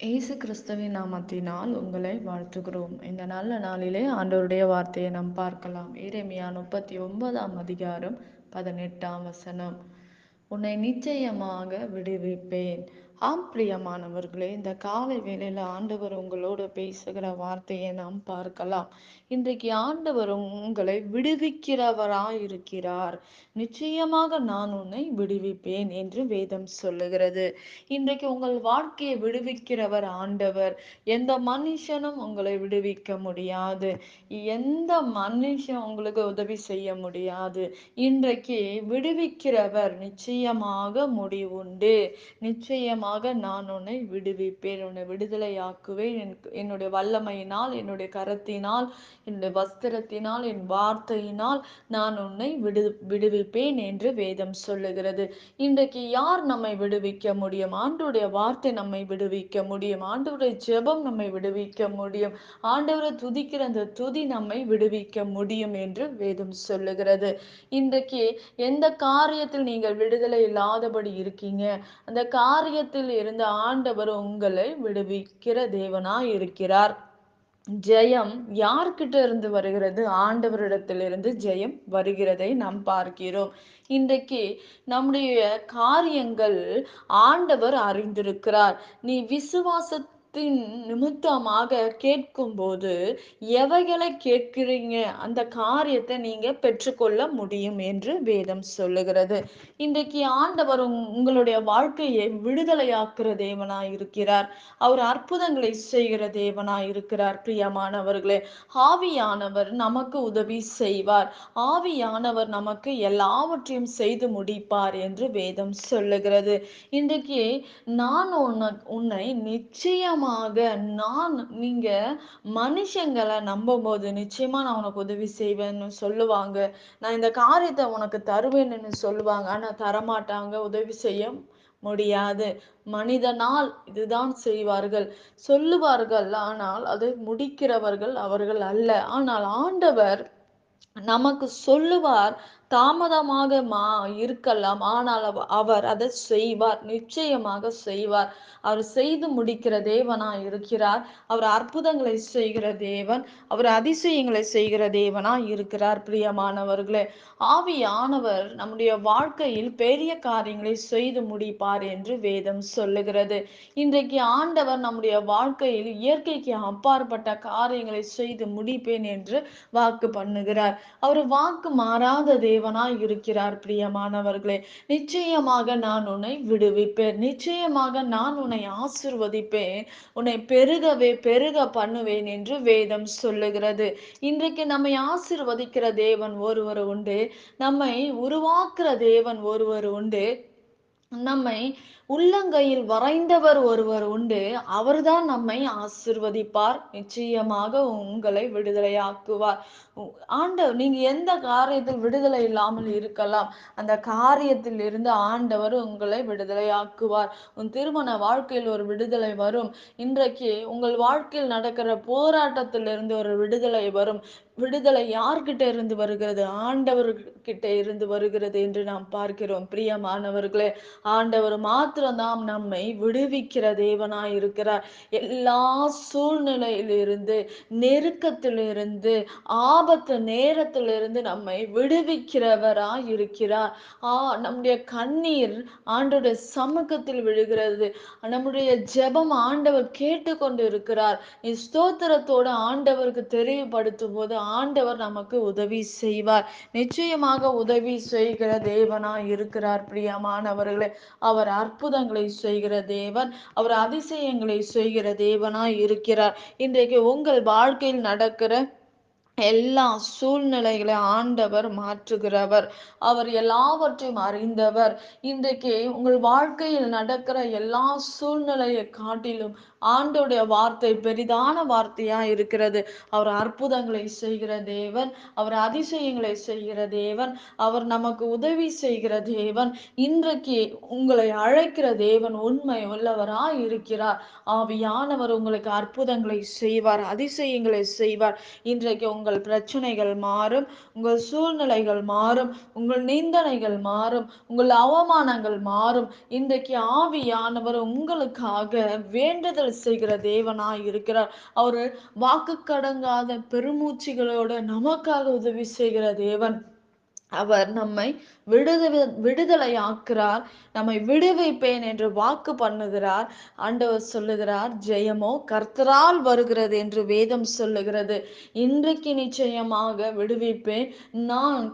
இயேசு கிறிஸ்துவின் நாமத்தினால் உங்களை வாழ்த்துகிறோம். இந்த நல்ல நாளிலே ஆண்டவருடைய வார்த்தையை நாம் பார்க்கலாம். எரேமியா 39ஆம் அதிகாரம் 18ஆம் வசனம். உன்னை நிச்சயமாக விடுவிப்பேன். ஆம் பிரியமானவர்களே, இந்த காலை வேளையில ஆண்டவர் உங்களோடு பேசுகிற வார்த்தையை நாம் பார்க்கலாம். இன்றைக்கு ஆண்டவர் உங்களை விடுவிக்கிறவராயிருக்கிறார். நிச்சயமாக நான் உன்னை விடுவிப்பேன் என்று வேதம் சொல்லுகிறது. இன்றைக்கு உங்கள் வாழ்க்கையை விடுவிக்கிறவர் ஆண்டவர். எந்த மனுஷனும் உங்களை விடுவிக்க முடியாது. எந்த மனுஷன் உங்களுக்கு உதவி செய்ய முடியாது. இன்றைக்கு விடுவிக்கிறவர் நிச்சயமாக முடிவுண்டு. நிச்சயமாக நான் உன்னை விடுவிப்பேன், உன்னை விடுதலையாக்குவேன். என்னுடைய வல்லமையினால், என்னுடைய கரத்தினால், என்னுடைய வஸ்திரத்தினால், என் வார்த்தையினால் நான் உன்னை விடுவிப்பேன் என்று வேதம் சொல்லுகிறது. இன்றைக்கு யார் நம்மை விடுவிக்க முடியும்? ஆண்டவருடைய வார்த்தை நம்மை விடுவிக்க முடியும். ஆண்டவருடைய ஜெபம் நம்மை விடுவிக்க முடியும். ஆண்டவரை துதிக்கிற அந்த துதி நம்மை விடுவிக்க முடியும் என்று வேதம் சொல்லுகிறது. இன்றைக்கு எந்த காரியத்தில் நீங்கள் விடுதலை இல்லாதபடி இருக்கீங்க, அந்த காரியத்தில் இருந்த ஆண்டவர் உங்களை விடுவிக்கிற தேவனாய் இருக்கிறார். ஜெயம் யார்கிட்ட இருந்து வருகிறது? ஆண்டவரிடத்திலிருந்து ஜெயம் வருகிறதை நாம் பார்க்கிறோம். இன்றைக்கு நம்முடைய காரியங்கள் ஆண்டவர் அறிந்திருக்கிறார். நீ விசுவாசத்தின் நிமித்தமாக கேட்கும்போது எவைகளை கேட்கிறீங்க, அந்த காரியத்தை நீங்க பெற்றுக்கொள்ள முடியும் என்று வேதம் சொல்லுகிறது. இன்றைக்கு ஆண்டவர் உங்களுடைய வாழ்க்கையை விடுதலையாக்குற தேவனாய் இருக்கிறார். அவர் அற்புதங்களை செய்கிற தேவனாய் இருக்கிறார். பிரியமானவர்களே, ஆவியானவர் நமக்கு உதவி செய்வார். ஆவியானவர் நமக்கு எல்லாவற்றையும் செய்து முடிப்பார் என்று வேதம் சொல்லுகிறது. இன்றைக்கு நான் உன்னை நிச்சயமாக நீங்க மனுஷங்களை நம்பும் போது நிச்சயமா நான் உனக்கு உதவி செய்வேன்னு சொல்லுவாங்க. நான் இந்த காரியத்தை உனக்கு தருவேன்னு சொல்லுவாங்க. ஆனா தரமாட்டாங்க, உதவி செய்ய முடியாது. மனிதனால் இதுதான் செய்வார்கள், சொல்லுவார்கள். ஆனால் அதை முடிக்கிறவர்கள் அவர்கள் அல்ல. ஆனால் ஆண்டவர் நமக்கு சொல்லுவார். தாமதமாக இருக்கலாம், ஆனால் அவர் அதை செய்வார், நிச்சயமாக செய்வார். அவர் செய்து முடிக்கிற தேவனா இருக்கிறார். அவர் அற்புதங்களை செய்கிற தேவன், அவர் அதிசயங்களை செய்கிற தேவனா இருக்கிறார். பிரியமானவர்களே, ஆவியானவர் நம்முடைய வாழ்க்கையில் பெரிய காரியங்களை செய்து முடிப்பார் என்று வேதம் சொல்லுகிறது. இன்றைக்கு ஆண்டவர் நம்முடைய வாழ்க்கையில் இயற்கைக்கு அப்பாற்பட்ட காரியங்களை செய்து முடிப்பேன் என்று வாக்கு பண்ணுகிறார். அவர் வாக்கு மாறாத தேவனாய் இருக்கிறார். பிரியமானவர்களே, நிச்சயமாக நான் உன்னை விடுவிப்பேன், நிச்சயமாக நான் உன்னை ஆசிர்வதிப்பேன், உன்னை பெருகவே பெருக பண்ணுவேன் என்று வேதம் சொல்லுகிறது. இன்றைக்கு நம்மை ஆசிர்வதிக்கிற தேவன் ஒருவர் உண்டு. நம்மை உருவாக்குற தேவன் ஒருவர் உண்டு. நம்மை உள்ளங்கையில் வரைந்தவர் ஒருவர் உண்டு. அவர்தான் நம்மை ஆசிர்வதிப்பார், நிச்சயமாக உங்களை விடுதலையாக்குவார். ஆண்டவர், நீங்க எந்த காரியத்தில் விடுதலை இல்லாமல் இருக்கலாம், அந்த காரியத்தில் இருந்து ஆண்டவர் உங்களை விடுதலையாக்குவார். உன் திருமண வாழ்க்கையில் ஒரு விடுதலை வரும். இன்றைக்கு உங்கள் வாழ்க்கையில் நடக்கிற போராட்டத்திலிருந்து ஒரு விடுதலை வரும். விடுதலை யார்கிட்ட இருந்து வருகிறது? ஆண்டவர்கிட்ட இருந்து வருகிறது என்று நாம் பார்க்கிறோம். பிரியமானவர்களே, ஆண்டவர் மாத்திரம்தான் நம்மை விடுவிக்கிற தேவனாய் இருக்கிறார். எல்லா சூழ்நிலையிலிருந்து, நெருக்கத்திலிருந்து, ஆபத்து நேரத்திலிருந்து நம்மை விடுவிக்கிறவராய் இருக்கிறார். நம்முடைய கண்ணீர் ஆண்டவருடைய சமூகத்தில் விழுகிறது. நம்முடைய ஜெபம் ஆண்டவர் கேட்டுக்கொண்டு இருக்கிறார். நீ ஸ்தோத்திரத்தோடு ஆண்டவருக்கு தெரியப்படுத்தும் போது ஆண்டவர் நமக்கு உதவி செய்வார். நிச்சயமாக உதவி செய்கிற தேவனாய் இருக்கிறார். பிரியமானவர்களே, அவர் அற்புதங்களை செய்கிற தேவன், அவர் அதிசயங்களை செய்கிற தேவனாய் இருக்கிறார். இன்றைக்கு உங்கள் வாழ்க்கையில் நடக்கிற எல்லா சூழ்நிலைகளை ஆண்டவர் மாற்றுகிறவர். அவர் எல்லாவற்றையும் அறிந்தவர். இன்றைக்கு உங்கள் வாழ்க்கையில் நடக்கிற எல்லா சூழ்நிலையை காட்டிலும் ஆண்டோடைய வார்த்தை பெரிதான வார்த்தையா இருக்கிறது. அவர் அற்புதங்களை செய்கிற தேவன், அவர் அதிசயங்களை செய்கிற தேவன், அவர் நமக்கு உதவி செய்கிற தேவன். இன்றைக்கு உங்களை அழைக்கிற தேவன் உண்மை உள்ளவராய் இருக்கிறார். ஆவியானவர் உங்களுக்கு அற்புதங்களை செய்வார், அதிசயங்களை செய்வார். இன்றைக்கு உங்கள் உங்கள் பிரச்சனைகள் மாறும், உங்கள் சூழ்நிலைகள் மாறும், உங்கள் நிந்தனைகள் மாறும், உங்கள் அவமானங்கள் மாறும். இன்றைக்கு ஆவியானவர் உங்களுக்காக வேண்டுதல் செய்கிற தேவனாய் இருக்கிறார். அவரு வாக்கு கடங்காத பெருமூச்சுகளோட நமக்காக உதவி செய்கிற தேவன். அவர் நம்மை விடுதலையாக்குறார், நம்மை விடுவிப்பேன் என்று வாக்கு பண்ணுகிறார். ஆண்டவர் சொல்லுகிறார், ஜெயமோ கர்த்தரால் வருகிறது என்று வேதம் சொல்லுகிறது. இன்றைக்கு நிச்சயமாக விடுவிப்பேன்.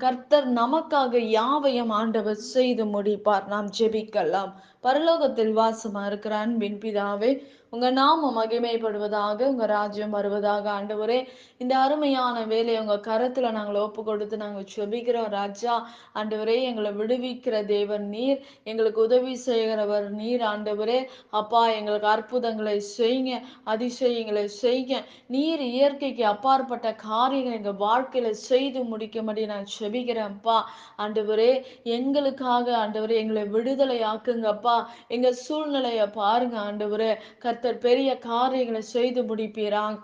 கர்த்தர் நமக்காக யாவையும் ஆண்டவர் செய்து முடிப்பார். நாம் ஜெபிக்கலாம். பரலோகத்தில் வாசமா இருக்கிற அன்பின் பிதாவே, உங்க நாமம் மகிமைப்படுவதாக, உங்க ராஜ்யம் வருவதாக. ஆண்டவரே, இந்த அருமையான வேலையை உங்க கரத்துல நாங்கள் ஒப்பு கொடுத்து நாங்கள் ஜெபிக்கிறோம் ராஜா. ஆண்டவரே, எங்களை விடுவிக்கிற தேவன் நீர், எங்களுக்கு உதவி செய்கிறவர் நீர். ஆண்டவரே அப்பா, எங்களுக்கு அற்புதங்களை செய்யுங்க, அதிசயங்களை செய்யுங்க. நீர் இயற்கைக்கு அப்பாற்பட்ட காரியங்களை எங்க வாழ்க்கையில செய்து முடிக்கும்படி நான் ஜெபிக்கிறேன்ப்பா. ஆண்டவரே, எங்களுக்காக ஆண்டவரே எங்களை விடுதலை ஆக்குங்கப்பா. எங்க சூழ்நிலைய பாருங்க ஆண்டவரே. கர்த்தர் பெரிய காரியங்களை செய்து முடிப்பீராங்க.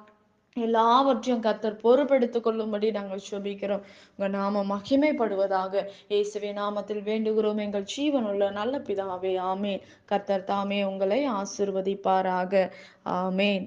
எல்லாவற்றையும் கர்த்தர் பொறுப்பெடுத்துக் கொள்ளும்படி நாங்கள் ஜெபிக்கிறோம். உங்க நாமம் மகிமைப்படுவதாக. இயேசுவின் நாமத்தில் வேண்டுகிறோம் எங்கள் ஜீவனுள்ள நல்ல பிதாவே. ஆமென். கர்த்தர் தாமே உங்களை ஆசீர்வதிப்பாராக. ஆமென்.